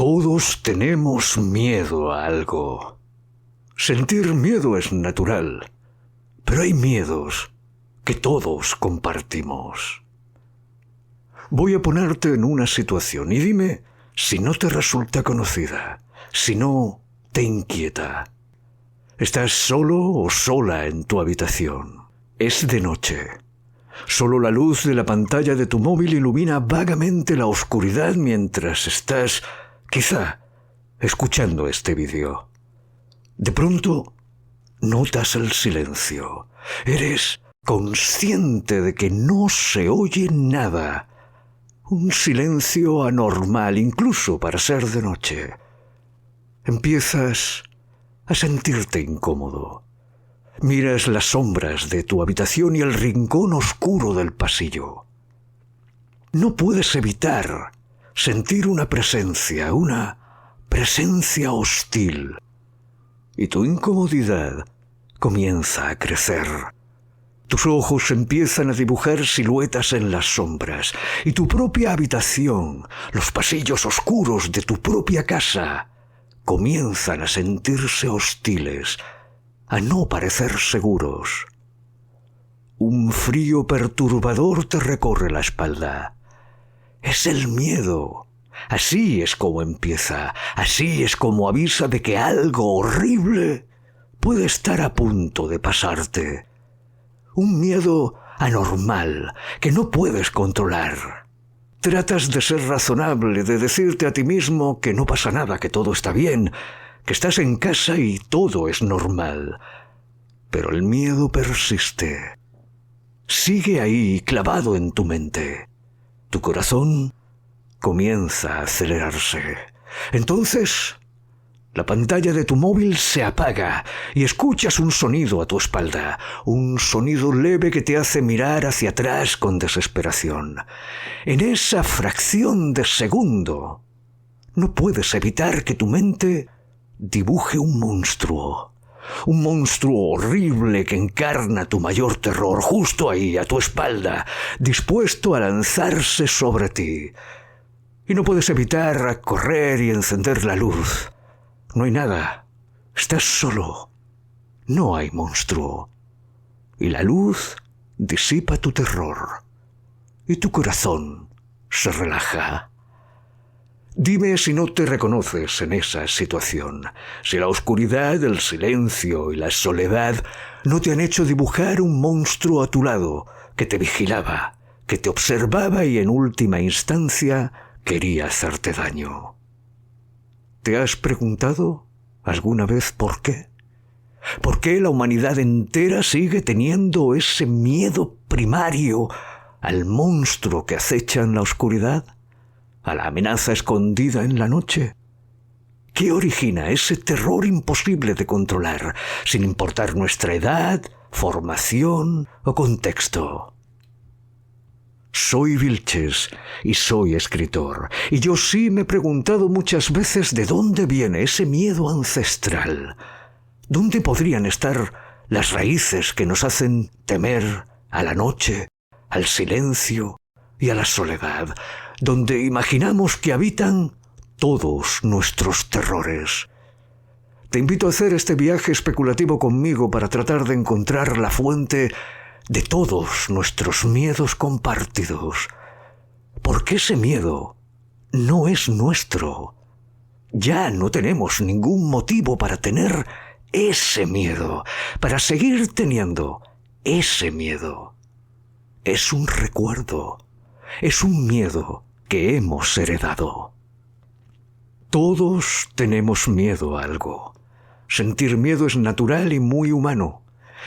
Todos tenemos miedo a algo. Sentir miedo es natural, pero hay miedos que todos compartimos. Voy a ponerte en una situación y dime si no te resulta conocida, si no te inquieta. Estás solo o sola en tu habitación. Es de noche. Solo la luz de la pantalla de tu móvil ilumina vagamente la oscuridad mientras estás, quizá, escuchando este vídeo. De pronto, notas el silencio. Eres consciente de que no se oye nada. Un silencio anormal, incluso para ser de noche. Empiezas a sentirte incómodo. Miras las sombras de tu habitación y el rincón oscuro del pasillo. No puedes evitar sentir una presencia hostil. Y tu incomodidad comienza a crecer. Tus ojos empiezan a dibujar siluetas en las sombras, y tu propia habitación, los pasillos oscuros de tu propia casa, comienzan a sentirse hostiles, a no parecer seguros. Un frío perturbador te recorre la espalda. Es el miedo. Así es como empieza, así es como avisa de que algo horrible puede estar a punto de pasarte. Un miedo anormal que no puedes controlar. Tratas de ser razonable, de decirte a ti mismo que no pasa nada, que todo está bien, que estás en casa y todo es normal. Pero el miedo persiste. Sigue ahí, clavado en tu mente. Tu corazón comienza a acelerarse. Entonces, la pantalla de tu móvil se apaga y escuchas un sonido a tu espalda, un sonido leve que te hace mirar hacia atrás con desesperación. En esa fracción de segundo, no puedes evitar que tu mente dibuje un monstruo horrible que encarna tu mayor terror, justo ahí, a tu espalda, dispuesto a lanzarse sobre ti. Y no puedes evitar correr y encender la luz. No hay nada. Estás solo. No hay monstruo. Y la luz disipa tu terror. Y tu corazón se relaja. Dime si no te reconoces en esa situación, si la oscuridad, el silencio y la soledad no te han hecho dibujar un monstruo a tu lado que te vigilaba, que te observaba y en última instancia quería hacerte daño. ¿Te has preguntado alguna vez por qué? ¿Por qué la humanidad entera sigue teniendo ese miedo primario al monstruo que acecha en la oscuridad? ¿A la amenaza escondida en la noche? ¿Qué origina ese terror imposible de controlar, sin importar nuestra edad, formación o contexto? Soy Vilches y soy escritor, y yo sí me he preguntado muchas veces de dónde viene ese miedo ancestral. ¿Dónde podrían estar las raíces que nos hacen temer a la noche, al silencio y a la soledad, donde imaginamos que habitan todos nuestros terrores? Te invito a hacer este viaje especulativo conmigo para tratar de encontrar la fuente de todos nuestros miedos compartidos. Porque ese miedo no es nuestro. Ya no tenemos ningún motivo para tener ese miedo, para seguir teniendo ese miedo. Es un recuerdo, es un miedo que hemos heredado. Todos tenemos miedo a algo. Sentir miedo es natural y muy humano,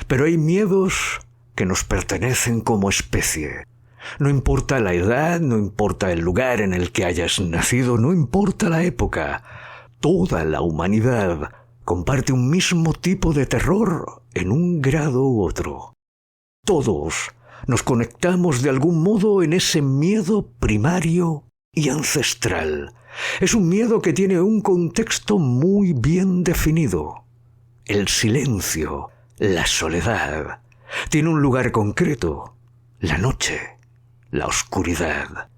pero hay miedos que nos pertenecen como especie. No importa la edad, no importa el lugar en el que hayas nacido, no importa la época, toda la humanidad comparte un mismo tipo de terror en un grado u otro. Todos nos conectamos de algún modo en ese miedo primario y ancestral. Es un miedo que tiene un contexto muy bien definido. El silencio, la soledad. Tiene un lugar concreto, la noche, la oscuridad.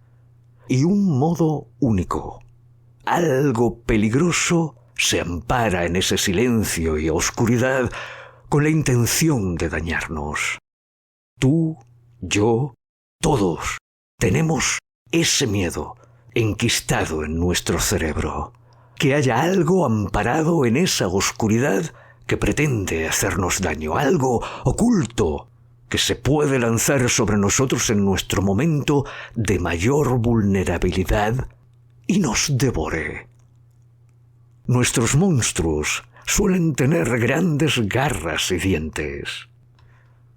Y un modo único, algo peligroso se ampara en ese silencio y oscuridad con la intención de dañarnos. Tú, yo, todos tenemos ese miedo enquistado en nuestro cerebro. Que haya algo amparado en esa oscuridad que pretende hacernos daño, algo oculto que se puede lanzar sobre nosotros en nuestro momento de mayor vulnerabilidad y nos devore. Nuestros monstruos suelen tener grandes garras y dientes.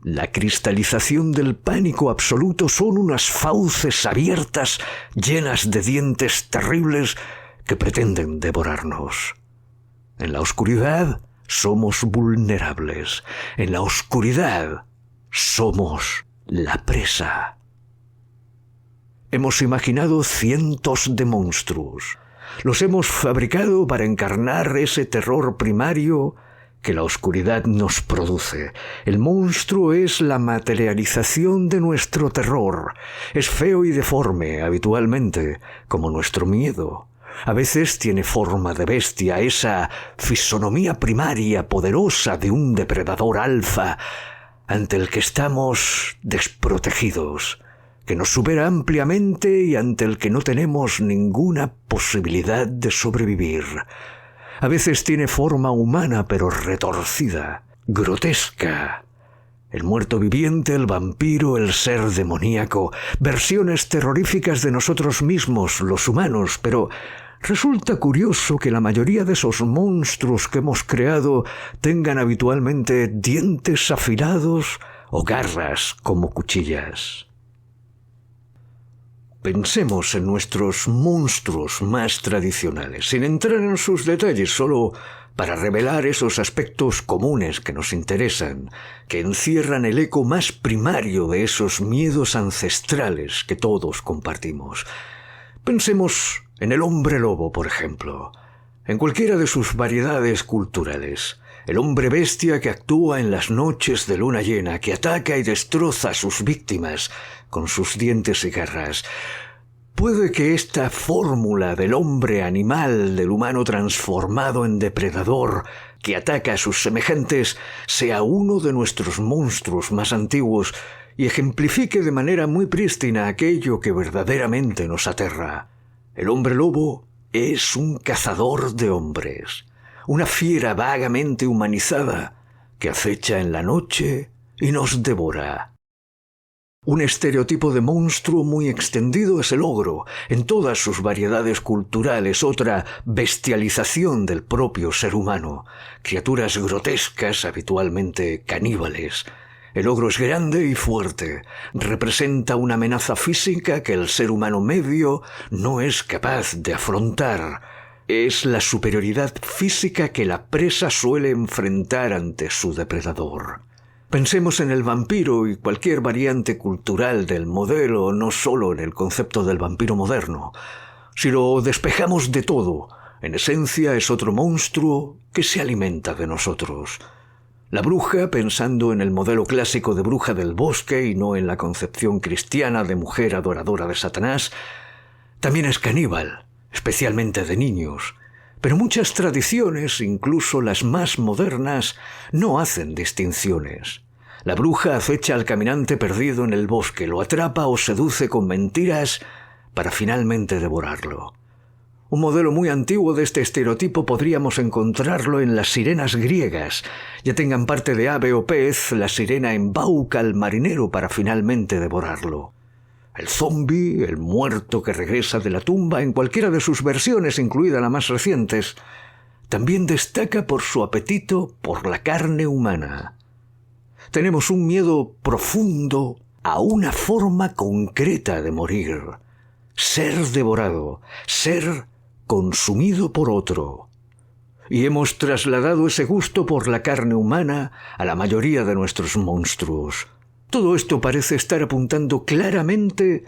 La cristalización del pánico absoluto son unas fauces abiertas llenas de dientes terribles que pretenden devorarnos. En la oscuridad somos vulnerables. En la oscuridad somos la presa. Hemos imaginado cientos de monstruos. Los hemos fabricado para encarnar ese terror primario que la oscuridad nos produce. El monstruo es la materialización de nuestro terror. Es feo y deforme habitualmente, como nuestro miedo. A veces tiene forma de bestia, esa fisonomía primaria poderosa de un depredador alfa ante el que estamos desprotegidos, que nos supera ampliamente y ante el que no tenemos ninguna posibilidad de sobrevivir. A veces tiene forma humana pero retorcida, grotesca. El muerto viviente, el vampiro, el ser demoníaco, versiones terroríficas de nosotros mismos, los humanos, pero resulta curioso que la mayoría de esos monstruos que hemos creado tengan habitualmente dientes afilados o garras como cuchillas. Pensemos en nuestros monstruos más tradicionales, sin entrar en sus detalles, solo para revelar esos aspectos comunes que nos interesan, que encierran el eco más primario de esos miedos ancestrales que todos compartimos. Pensemos en el hombre lobo, por ejemplo, en cualquiera de sus variedades culturales. El hombre bestia que actúa en las noches de luna llena, que ataca y destroza a sus víctimas con sus dientes y garras. Puede que esta fórmula del hombre animal, del humano transformado en depredador, que ataca a sus semejantes, sea uno de nuestros monstruos más antiguos y ejemplifique de manera muy prístina aquello que verdaderamente nos aterra. El hombre lobo es un cazador de hombres, una fiera vagamente humanizada que acecha en la noche y nos devora. Un estereotipo de monstruo muy extendido es el ogro, en todas sus variedades culturales, otra bestialización del propio ser humano, criaturas grotescas, habitualmente caníbales. El ogro es grande y fuerte, representa una amenaza física que el ser humano medio no es capaz de afrontar. Es la superioridad física que la presa suele enfrentar ante su depredador. Pensemos en el vampiro y cualquier variante cultural del modelo, no solo en el concepto del vampiro moderno. Si lo despejamos de todo, en esencia es otro monstruo que se alimenta de nosotros. La bruja, pensando en el modelo clásico de bruja del bosque y no en la concepción cristiana de mujer adoradora de Satanás, también es caníbal, especialmente de niños. Pero muchas tradiciones, incluso las más modernas, no hacen distinciones. La bruja acecha al caminante perdido en el bosque, lo atrapa o seduce con mentiras para finalmente devorarlo. Un modelo muy antiguo de este estereotipo podríamos encontrarlo en las sirenas griegas. Ya tengan parte de ave o pez, la sirena embauca al marinero para finalmente devorarlo. El zombi, el muerto que regresa de la tumba, en cualquiera de sus versiones, incluida las más recientes, también destaca por su apetito por la carne humana. Tenemos un miedo profundo a una forma concreta de morir. Ser devorado, ser consumido por otro. Y hemos trasladado ese gusto por la carne humana a la mayoría de nuestros monstruos. Todo esto parece estar apuntando claramente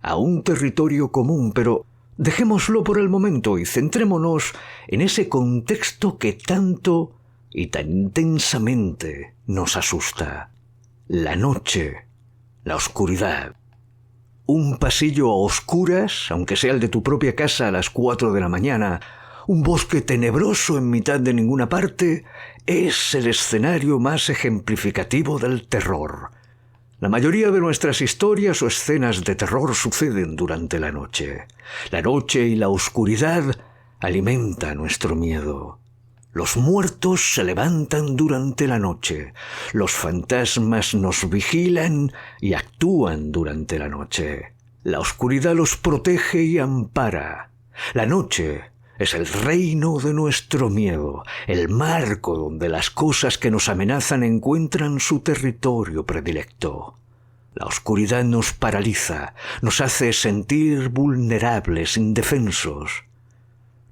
a un territorio común, pero dejémoslo por el momento y centrémonos en ese contexto que tanto y tan intensamente nos asusta. La noche, la oscuridad. Un pasillo a oscuras, aunque sea el de tu propia casa a las 4 de la mañana, un bosque tenebroso en mitad de ninguna parte, es el escenario más ejemplificativo del terror. La mayoría de nuestras historias o escenas de terror suceden durante la noche. La noche y la oscuridad alimentan nuestro miedo. Los muertos se levantan durante la noche. Los fantasmas nos vigilan y actúan durante la noche. La oscuridad los protege y ampara. La noche es el reino de nuestro miedo, el marco donde las cosas que nos amenazan encuentran su territorio predilecto. La oscuridad nos paraliza, nos hace sentir vulnerables, indefensos.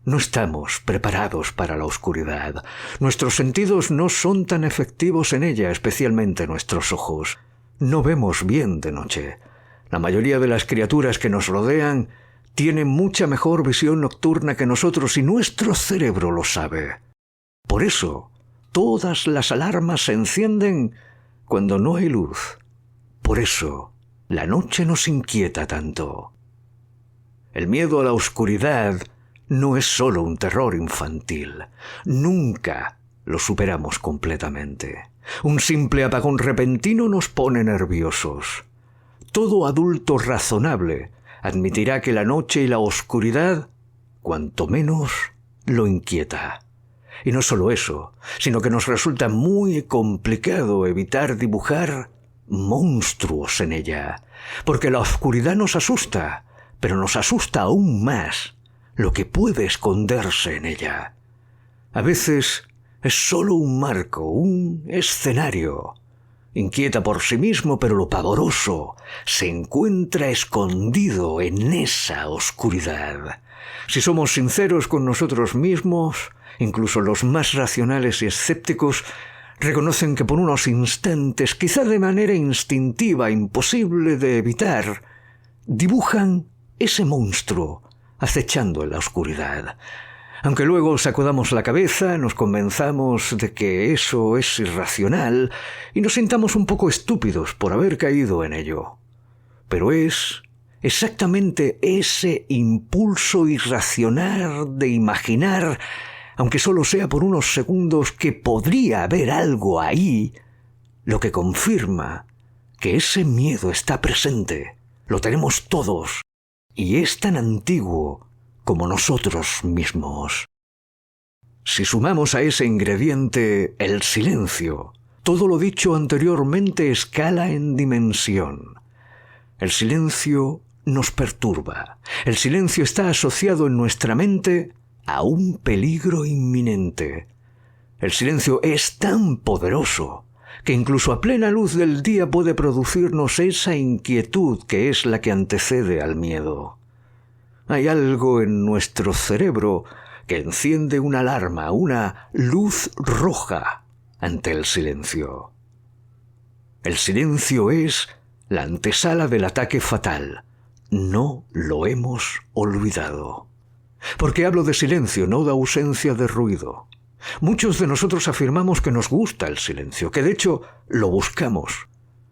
No estamos preparados para la oscuridad. Nuestros sentidos no son tan efectivos en ella, especialmente nuestros ojos. No vemos bien de noche. La mayoría de las criaturas que nos rodean tienen mucha mejor visión nocturna que nosotros y nuestro cerebro lo sabe. Por eso, todas las alarmas se encienden cuando no hay luz. Por eso, la noche nos inquieta tanto. El miedo a la oscuridad no es solo un terror infantil. Nunca lo superamos completamente. Un simple apagón repentino nos pone nerviosos. Todo adulto razonable admitirá que la noche y la oscuridad, cuanto menos, lo inquieta. Y no solo eso, sino que nos resulta muy complicado evitar dibujar monstruos en ella, porque la oscuridad nos asusta, pero nos asusta aún más lo que puede esconderse en ella. A veces es solo un marco, un escenario. Inquieta por sí mismo, pero lo pavoroso se encuentra escondido en esa oscuridad. Si somos sinceros con nosotros mismos, incluso los más racionales y escépticos reconocen que por unos instantes, quizá de manera instintiva, imposible de evitar, dibujan ese monstruo acechando en la oscuridad. Aunque luego sacudamos la cabeza, nos convenzamos de que eso es irracional y nos sintamos un poco estúpidos por haber caído en ello. Pero es exactamente ese impulso irracional de imaginar, aunque solo sea por unos segundos, que podría haber algo ahí, lo que confirma que ese miedo está presente. Lo tenemos todos. Y es tan antiguo como nosotros mismos. Si sumamos a ese ingrediente el silencio, todo lo dicho anteriormente escala en dimensión. El silencio nos perturba. El silencio está asociado en nuestra mente a un peligro inminente. El silencio es tan poderoso que incluso a plena luz del día puede producirnos esa inquietud que es la que antecede al miedo. Hay algo en nuestro cerebro que enciende una alarma, una luz roja ante el silencio. El silencio es la antesala del ataque fatal. No lo hemos olvidado. Porque hablo de silencio, no de ausencia de ruido. Muchos de nosotros afirmamos que nos gusta el silencio, que de hecho lo buscamos.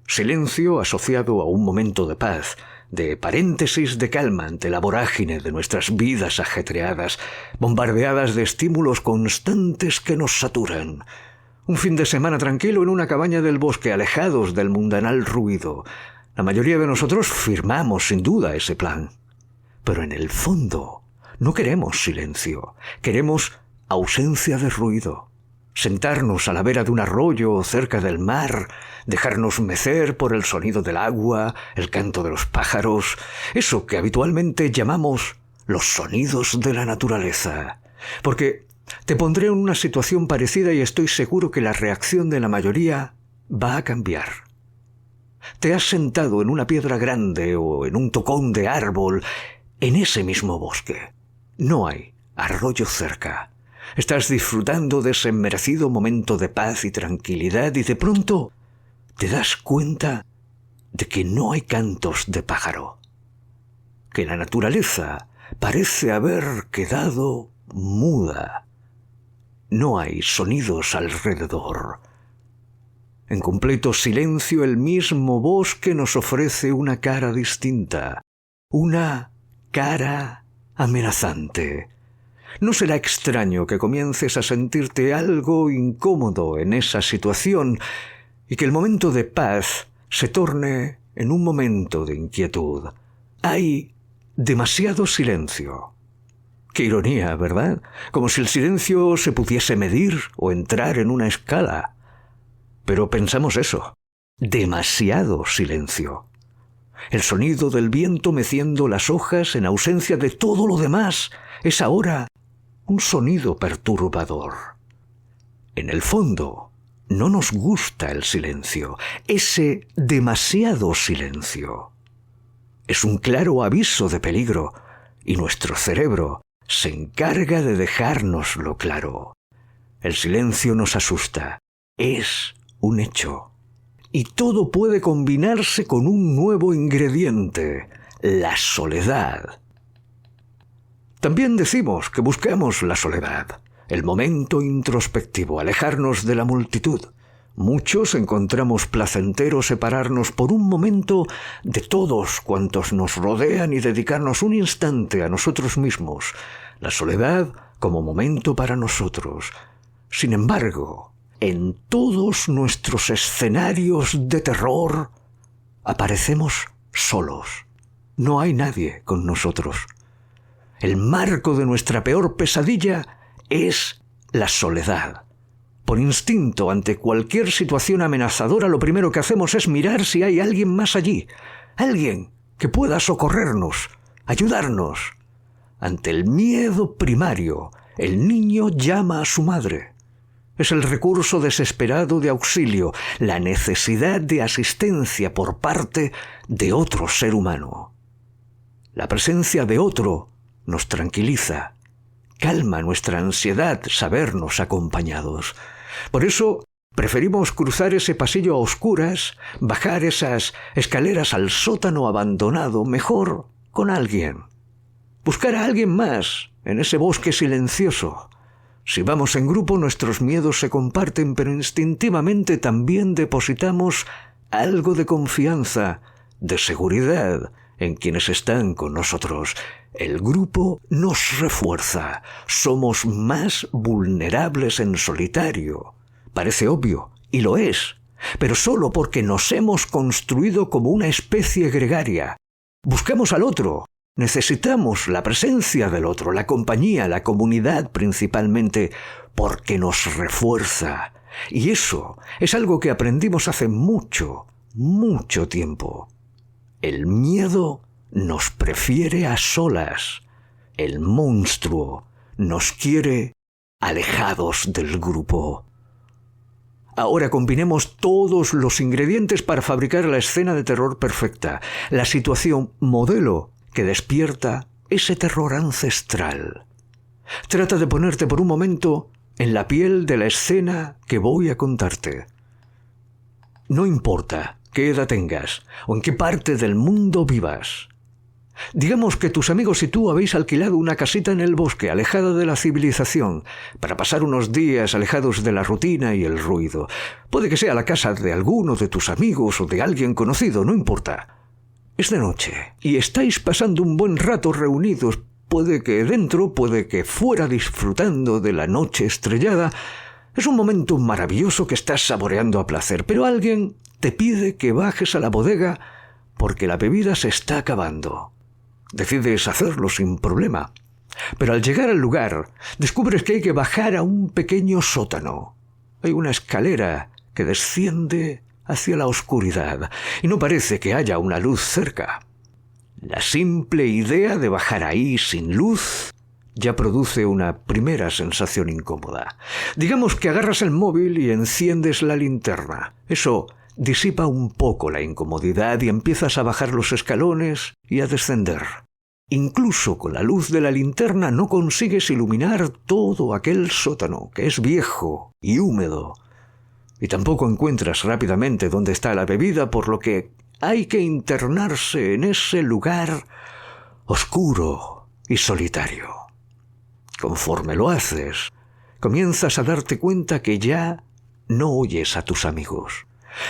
Silencio asociado a un momento de paz, de paréntesis de calma ante la vorágine de nuestras vidas ajetreadas, bombardeadas de estímulos constantes que nos saturan. Un fin de semana tranquilo en una cabaña del bosque, alejados del mundanal ruido. La mayoría de nosotros firmamos sin duda ese plan. Pero en el fondo no queremos silencio, queremos ausencia de ruido. Sentarnos a la vera de un arroyo o cerca del mar, dejarnos mecer por el sonido del agua, el canto de los pájaros, eso que habitualmente llamamos los sonidos de la naturaleza. Porque te pondré en una situación parecida y estoy seguro que la reacción de la mayoría va a cambiar. Te has sentado en una piedra grande o en un tocón de árbol en ese mismo bosque. No hay arroyo cerca. Estás disfrutando de ese merecido momento de paz y tranquilidad y de pronto te das cuenta de que no hay cantos de pájaro, que la naturaleza parece haber quedado muda. No hay sonidos alrededor. En completo silencio, el mismo bosque nos ofrece una cara distinta, una cara amenazante. No será extraño que comiences a sentirte algo incómodo en esa situación y que el momento de paz se torne en un momento de inquietud. Hay demasiado silencio. Qué ironía, ¿verdad? Como si el silencio se pudiese medir o entrar en una escala. Pero pensamos eso. Demasiado silencio. El sonido del viento meciendo las hojas en ausencia de todo lo demás es ahora un sonido perturbador. En el fondo, no nos gusta el silencio, ese demasiado silencio. Es un claro aviso de peligro y nuestro cerebro se encarga de dejárnoslo claro. El silencio nos asusta, es un hecho. Y todo puede combinarse con un nuevo ingrediente, la soledad. También decimos que buscamos la soledad, el momento introspectivo, alejarnos de la multitud. Muchos encontramos placentero separarnos por un momento de todos cuantos nos rodean y dedicarnos un instante a nosotros mismos, la soledad como momento para nosotros. Sin embargo, en todos nuestros escenarios de terror aparecemos solos. No hay nadie con nosotros. El marco de nuestra peor pesadilla es la soledad. Por instinto, ante cualquier situación amenazadora, lo primero que hacemos es mirar si hay alguien más allí, alguien que pueda socorrernos, ayudarnos. Ante el miedo primario, el niño llama a su madre. Es el recurso desesperado de auxilio, la necesidad de asistencia por parte de otro ser humano. La presencia de otro nos tranquiliza, calma nuestra ansiedad sabernos acompañados. Por eso preferimos cruzar ese pasillo a oscuras, bajar esas escaleras al sótano abandonado, mejor con alguien. Buscar a alguien más en ese bosque silencioso. Si vamos en grupo, nuestros miedos se comparten, pero instintivamente también depositamos algo de confianza, de seguridad en quienes están con nosotros. El grupo nos refuerza. Somos más vulnerables en solitario. Parece obvio, y lo es, pero solo porque nos hemos construido como una especie gregaria. Buscamos al otro. Necesitamos la presencia del otro, la compañía, la comunidad principalmente, porque nos refuerza. Y eso es algo que aprendimos hace mucho, mucho tiempo. El miedo nos prefiere a solas. El monstruo nos quiere alejados del grupo. Ahora combinemos todos los ingredientes para fabricar la escena de terror perfecta, la situación modelo que despierta ese terror ancestral. Trata de ponerte por un momento en la piel de la escena que voy a contarte. No importa qué edad tengas o en qué parte del mundo vivas. Digamos que tus amigos y tú habéis alquilado una casita en el bosque, alejada de la civilización, para pasar unos días alejados de la rutina y el ruido. Puede que sea la casa de alguno de tus amigos o de alguien conocido, no importa. Es de noche y estáis pasando un buen rato reunidos, puede que dentro, puede que fuera, disfrutando de la noche estrellada. Es un momento maravilloso que estás saboreando a placer, pero alguien te pide que bajes a la bodega porque la bebida se está acabando. Decides hacerlo sin problema, pero al llegar al lugar descubres que hay que bajar a un pequeño sótano. Hay una escalera que desciende hacia la oscuridad, y no parece que haya una luz cerca. La simple idea de bajar ahí sin luz ya produce una primera sensación incómoda. Digamos que agarras el móvil y enciendes la linterna. Eso disipa un poco la incomodidad y empiezas a bajar los escalones y a descender. Incluso con la luz de la linterna no consigues iluminar todo aquel sótano, que es viejo y húmedo. Y tampoco encuentras rápidamente dónde está la bebida, por lo que hay que internarse en ese lugar oscuro y solitario. Conforme lo haces, comienzas a darte cuenta que ya no oyes a tus amigos.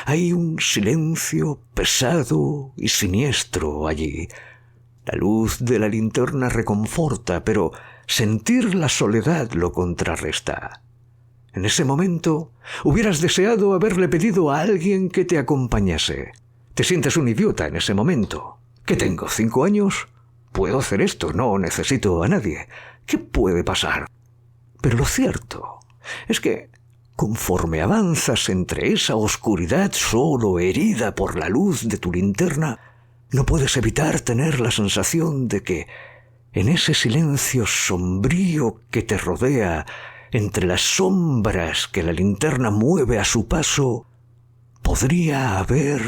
Hay un silencio pesado y siniestro allí. La luz de la linterna reconforta, pero sentir la soledad lo contrarresta. En ese momento hubieras deseado haberle pedido a alguien que te acompañase. Te sientes un idiota en ese momento. ¿Qué tengo? ¿5 años? Puedo hacer esto, no necesito a nadie. ¿Qué puede pasar? Pero lo cierto es que, conforme avanzas entre esa oscuridad solo herida por la luz de tu linterna, no puedes evitar tener la sensación de que, en ese silencio sombrío que te rodea, entre las sombras que la linterna mueve a su paso, podría haber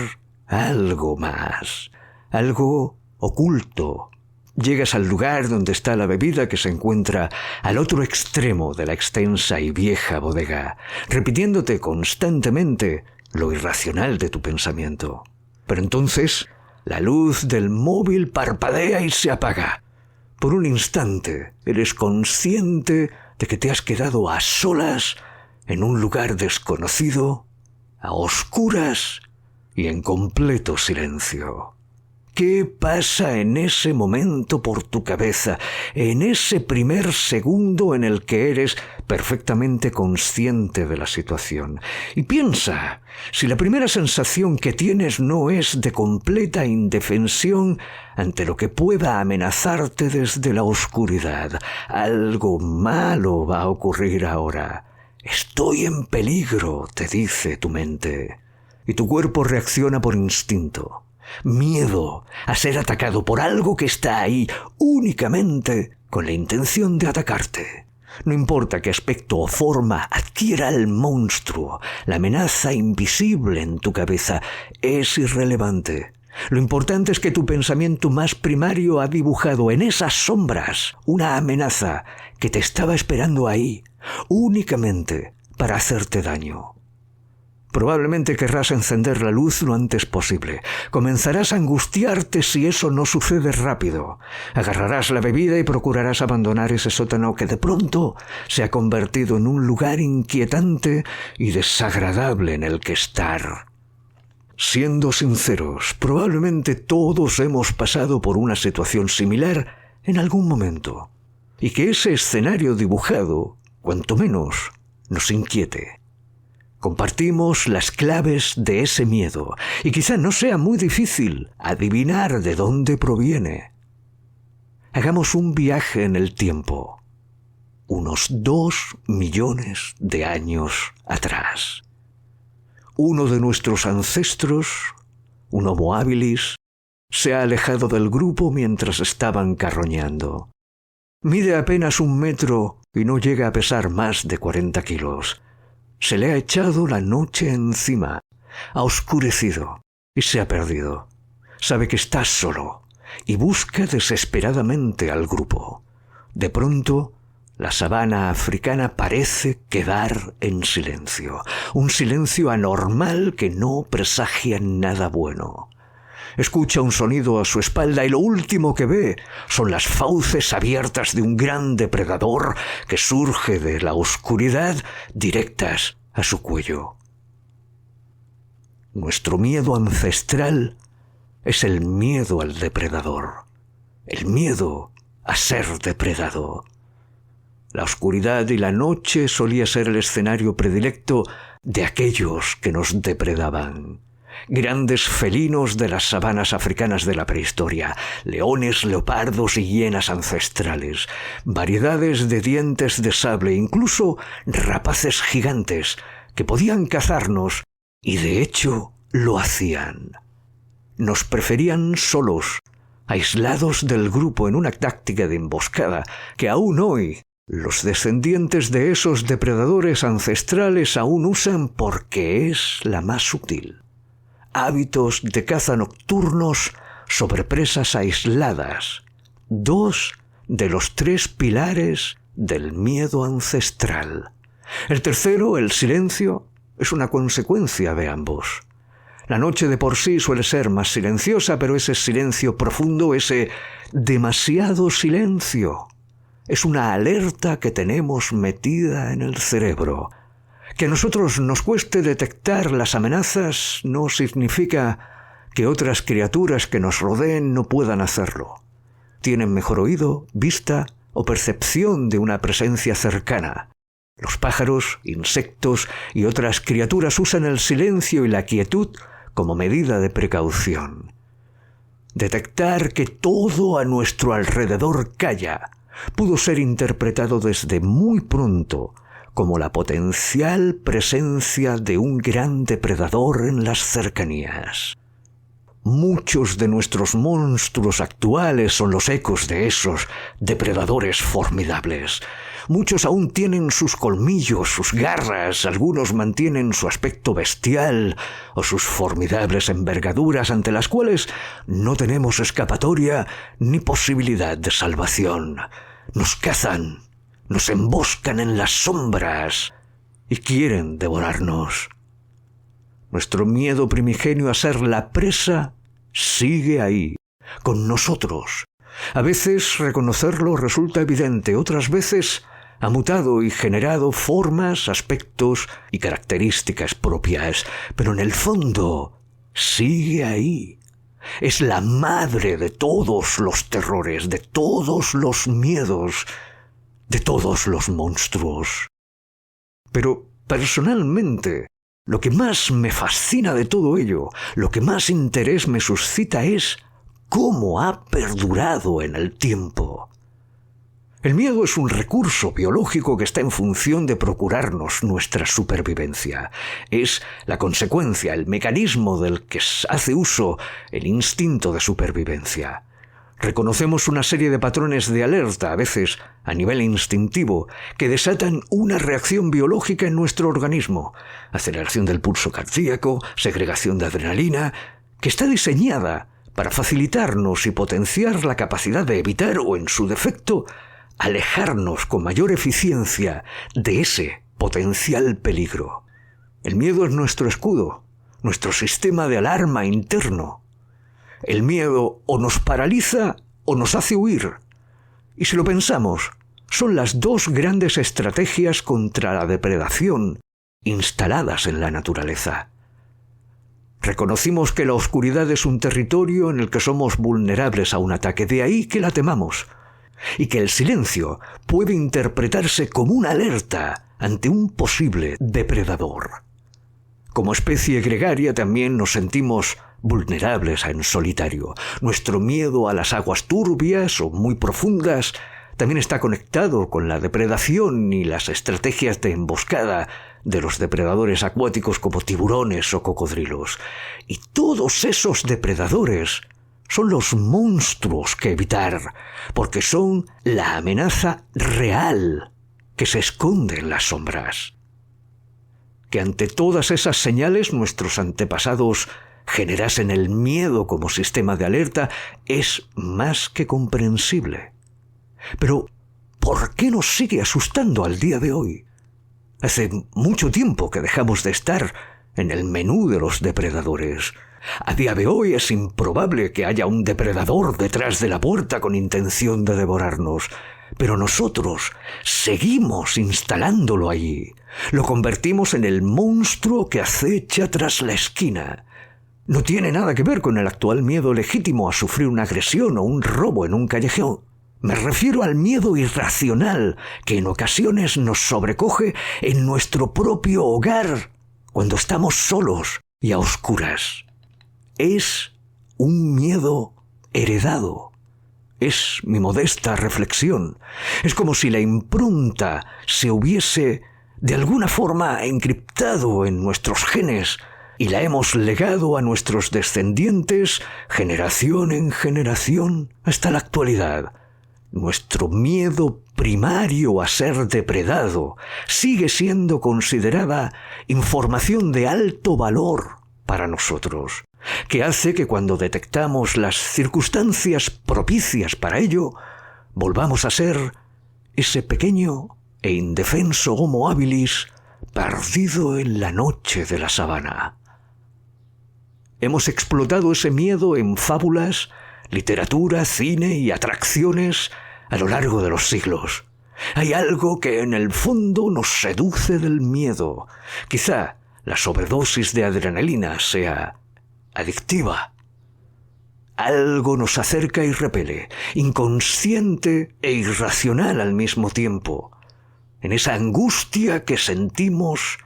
algo más, algo oculto. Llegas al lugar donde está la bebida que se encuentra al otro extremo de la extensa y vieja bodega, repitiéndote constantemente lo irracional de tu pensamiento. Pero entonces la luz del móvil parpadea y se apaga. Por un instante eres consciente de que te has quedado a solas en un lugar desconocido, a oscuras y en completo silencio. ¿Qué pasa en ese momento por tu cabeza, en ese primer segundo en el que eres perfectamente consciente de la situación? Y piensa, si la primera sensación que tienes no es de completa indefensión ante lo que pueda amenazarte desde la oscuridad, algo malo va a ocurrir ahora. Estoy en peligro, te dice tu mente, y tu cuerpo reacciona por instinto. Miedo a ser atacado por algo que está ahí únicamente con la intención de atacarte. No importa qué aspecto o forma adquiera el monstruo, la amenaza invisible en tu cabeza es irrelevante. Lo importante es que tu pensamiento más primario ha dibujado en esas sombras una amenaza que te estaba esperando ahí, únicamente para hacerte daño. Probablemente querrás encender la luz lo antes posible. Comenzarás a angustiarte si eso no sucede rápido. Agarrarás la bebida y procurarás abandonar ese sótano que de pronto se ha convertido en un lugar inquietante y desagradable en el que estar. Siendo sinceros, probablemente todos hemos pasado por una situación similar en algún momento, y que ese escenario dibujado, cuanto menos, nos inquiete. Compartimos las claves de ese miedo, y quizá no sea muy difícil adivinar de dónde proviene. Hagamos un viaje en el tiempo, unos 2 millones de años atrás. Uno de nuestros ancestros, un Homo habilis, se ha alejado del grupo mientras estaban carroñando. Mide apenas 1 metro y no llega a pesar más de 40 kilos. Se le ha echado la noche encima, ha oscurecido y se ha perdido. Sabe que está solo y busca desesperadamente al grupo. De pronto, la sabana africana parece quedar en silencio, un silencio anormal que no presagia nada bueno. Escucha un sonido a su espalda y lo último que ve son las fauces abiertas de un gran depredador que surge de la oscuridad directas a su cuello. Nuestro miedo ancestral es el miedo al depredador, el miedo a ser depredado. La oscuridad y la noche solía ser el escenario predilecto de aquellos que nos depredaban. Grandes felinos de las sabanas africanas de la prehistoria, leones, leopardos y hienas ancestrales, variedades de dientes de sable, incluso rapaces gigantes que podían cazarnos y de hecho lo hacían. Nos preferían solos, aislados del grupo en una táctica de emboscada que aún hoy los descendientes de esos depredadores ancestrales aún usan porque es la más sutil. Hábitos de caza nocturnos sobre presas aisladas, 2 de los 3 pilares del miedo ancestral. El tercero, el silencio, es una consecuencia de ambos. La noche de por sí suele ser más silenciosa, pero ese silencio profundo, ese demasiado silencio, es una alerta que tenemos metida en el cerebro, Que a nosotros nos cueste detectar las amenazas no significa que otras criaturas que nos rodeen no puedan hacerlo. Tienen mejor oído, vista o percepción de una presencia cercana. Los pájaros, insectos y otras criaturas usan el silencio y la quietud como medida de precaución. Detectar que todo a nuestro alrededor calla pudo ser interpretado desde muy pronto como la potencial presencia de un gran depredador en las cercanías. Muchos de nuestros monstruos actuales son los ecos de esos depredadores formidables. Muchos aún tienen sus colmillos, sus garras, algunos mantienen su aspecto bestial o sus formidables envergaduras ante las cuales no tenemos escapatoria ni posibilidad de salvación. Nos cazan, nos emboscan en las sombras y quieren devorarnos. Nuestro miedo primigenio a ser la presa sigue ahí, con nosotros. A veces reconocerlo resulta evidente, otras veces ha mutado y generado formas, aspectos y características propias, pero en el fondo sigue ahí. Es la madre de todos los terrores, de todos los miedos, de todos los monstruos. Pero personalmente, lo que más me fascina de todo ello, lo que más interés me suscita es cómo ha perdurado en el tiempo. El miedo es un recurso biológico que está en función de procurarnos nuestra supervivencia. Es la consecuencia, el mecanismo del que hace uso el instinto de supervivencia. Reconocemos una serie de patrones de alerta, a veces a nivel instintivo, que desatan una reacción biológica en nuestro organismo. Aceleración del pulso cardíaco, segregación de adrenalina, que está diseñada para facilitarnos y potenciar la capacidad de evitar o, en su defecto, alejarnos con mayor eficiencia de ese potencial peligro. El miedo es nuestro escudo, nuestro sistema de alarma interno. El miedo o nos paraliza o nos hace huir. Y si lo pensamos, son las dos grandes estrategias contra la depredación instaladas en la naturaleza. Reconocimos que la oscuridad es un territorio en el que somos vulnerables a un ataque, de ahí que la temamos, y que el silencio puede interpretarse como una alerta ante un posible depredador. Como especie gregaria también nos sentimos vulnerables en solitario. Nuestro miedo a las aguas turbias o muy profundas también está conectado con la depredación y las estrategias de emboscada de los depredadores acuáticos como tiburones o cocodrilos. Y todos esos depredadores son los monstruos que evitar, porque son la amenaza real que se esconde en las sombras. Que ante todas esas señales nuestros antepasados generasen el miedo como sistema de alerta es más que comprensible. Pero, ¿por qué nos sigue asustando al día de hoy? Hace mucho tiempo que dejamos de estar en el menú de los depredadores. A día de hoy es improbable que haya un depredador detrás de la puerta con intención de devorarnos. Pero nosotros seguimos instalándolo allí. Lo convertimos en el monstruo que acecha tras la esquina. No tiene nada que ver con el actual miedo legítimo a sufrir una agresión o un robo en un callejón. Me refiero al miedo irracional que en ocasiones nos sobrecoge en nuestro propio hogar, cuando estamos solos y a oscuras. Es un miedo heredado. Es mi modesta reflexión. Es como si la impronta se hubiese de alguna forma encriptado en nuestros genes y la hemos legado a nuestros descendientes generación en generación hasta la actualidad. Nuestro miedo primario a ser depredado sigue siendo considerada información de alto valor para nosotros, que hace que cuando detectamos las circunstancias propicias para ello, volvamos a ser ese pequeño e indefenso Homo habilis perdido en la noche de la sabana. Hemos explotado ese miedo en fábulas, literatura, cine y atracciones a lo largo de los siglos. Hay algo que en el fondo nos seduce del miedo. Quizá la sobredosis de adrenalina sea adictiva. Algo nos acerca y repele, inconsciente e irracional al mismo tiempo, en esa angustia que sentimos,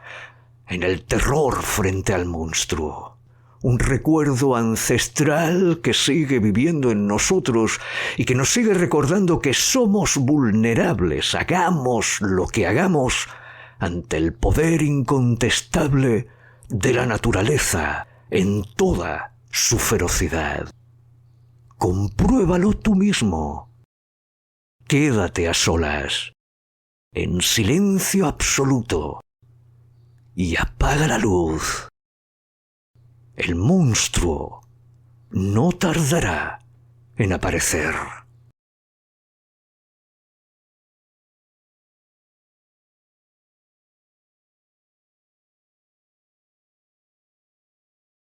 en el terror frente al monstruo. Un recuerdo ancestral que sigue viviendo en nosotros y que nos sigue recordando que somos vulnerables, hagamos lo que hagamos, ante el poder incontestable de la naturaleza en toda su ferocidad. Compruébalo tú mismo. Quédate a solas, en silencio absoluto, y apaga la luz. El monstruo no tardará en aparecer.